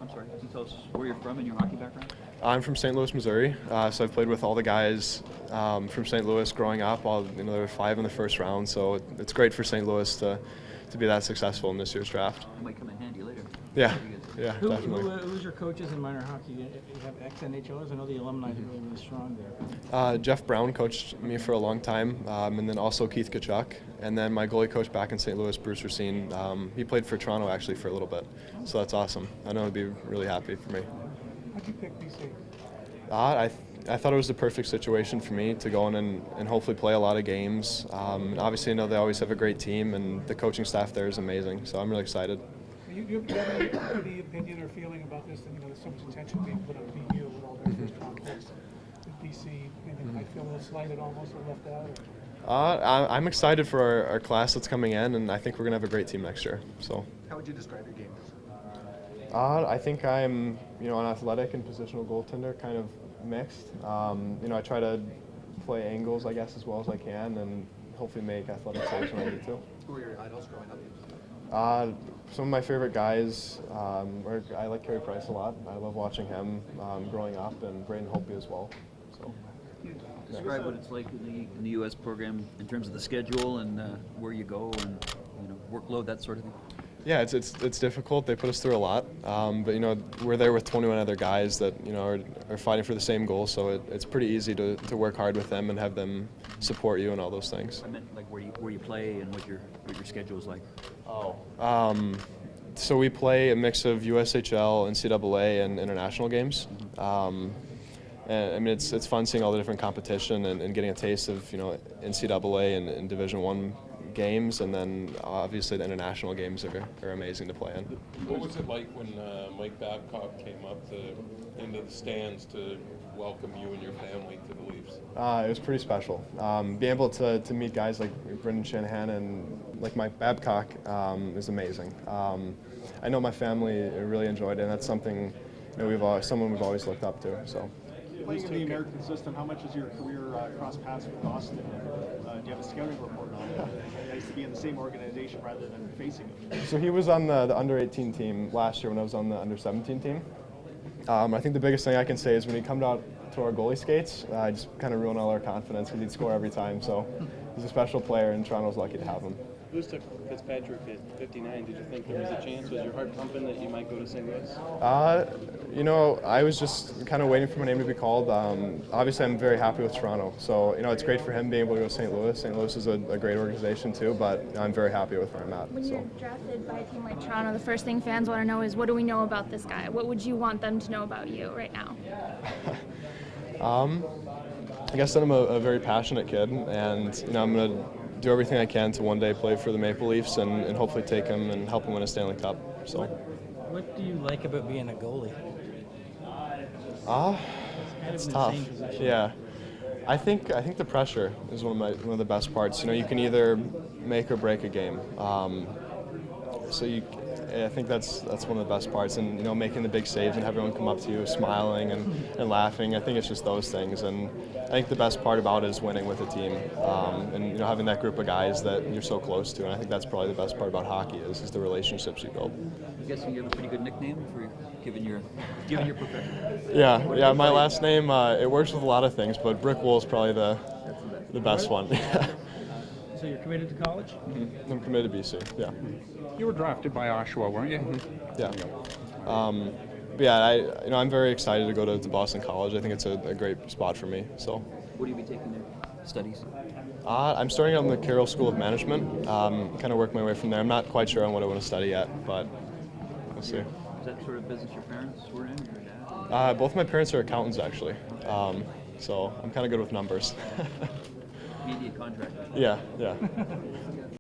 I'm sorry, can you tell us where you're from and your hockey background? I'm from St. Louis, Missouri, so I've played with all the guys from St. Louis growing up. There were 5 in the first round, so it's great for St. Louis to be that successful in this year's draft. It might come in handy later. Yeah, yeah, definitely. Who's your coaches in minor hockey? You have ex-NHLers? I know the alumni are really strong there. Jeff Brown coached me for a long time, and then also Keith Kachuk. And then my goalie coach back in St. Louis, Bruce Racine, he played for Toronto actually for a little bit. So that's awesome. I know he'd be really happy for me. How'd you pick BC? I thought it was the perfect situation for me to go in and hopefully play a lot of games. Obviously, I know they always have a great team, and the coaching staff there is amazing. So I'm really excited. Do you have any opinion or feeling about this? And, there's so much attention being put on BU with all their first round picks. With BC, maybe might feel a little slighted almost or left out? I'm excited for our class that's coming in, and I think we're going to have a great team next year. So. How would you describe your game? I think I'm, an athletic and positional goaltender, kind of mixed. I try to play angles, I guess, as well as I can, and hopefully make athletic saves when I need to. Who were your idols growing up? Some of my favorite guys, I like Carey Price a lot. I love watching him growing up, and Braden Holtby as well. So. Describe what it's like in the U.S. program in terms of the schedule and where you go and workload, that sort of thing. Yeah, it's difficult. They put us through a lot, but we're there with 21 other guys that are fighting for the same goal. So it's pretty easy to work hard with them and have them support you and all those things. I meant like where you play and what your schedule is like. So we play a mix of USHL, NCAA, and international games. And it's fun seeing all the different competition and getting a taste of NCAA and Division I games, and then obviously the international games are amazing to play in. What was it like when Mike Babcock came up into the stands to welcome you and your family to the Leafs? It was pretty special. Being able to meet guys like Brendan Shanahan and like Mike Babcock is amazing. I know my family really enjoyed it, and that's something someone we've always looked up to. So. Playing in the American system, how much is your career cross paths with Boston? Do you have a scouting report on it? Nice to be in the same organization rather than facing it. So he was on the under-18 team last year when I was on the under-17 team. I think the biggest thing I can say is when he comes out to our goalie skates, I just kind of ruin all our confidence because he'd score every time. So he's a special player, and Toronto's lucky to have him. Lose to Fitzpatrick at 59. Did you think there was a chance? Was your heart pumping that you might go to St. Louis? I was just kind of waiting for my name to be called. Obviously, I'm very happy with Toronto. So, it's great for him being able to go to St. Louis. St. Louis is a great organization too, but I'm very happy with where I'm at. When you're drafted by a team like Toronto, the first thing fans want to know is, what do we know about this guy? What would you want them to know about you right now? I guess that I'm a very passionate kid, and I'm going to do everything I can to one day play for the Maple Leafs and hopefully take them and help them win a Stanley Cup. So. What do you like about being a goalie? It's tough. Yeah, I think the pressure is one of the best parts. You can either make or break a game. I think that's one of the best parts, and making the big saves and having everyone come up to you smiling and laughing. I think it's just those things, and I think the best part about it is winning with a team, and having that group of guys that you're so close to. And I think that's probably the best part about hockey is the relationships you build. I'm guessing you have a pretty good nickname for given your profession. Yeah. My last name it works with a lot of things, but Brick Woll is probably the best one. So you're committed to college? Mm-hmm. I'm committed to BC. Yeah. You were drafted by Oshawa, weren't you? Mm-hmm. Yeah. I'm very excited to go to Boston College. I think it's a great spot for me. So. What do you be taking there? Studies? I'm starting out in the Carroll School of Management. Kind of work my way from there. I'm not quite sure on what I want to study yet, but we'll see. Is that sort of business your parents were in, or your dad? Both my parents are accountants, actually. So I'm kind of good with numbers. Media contractor. Yeah.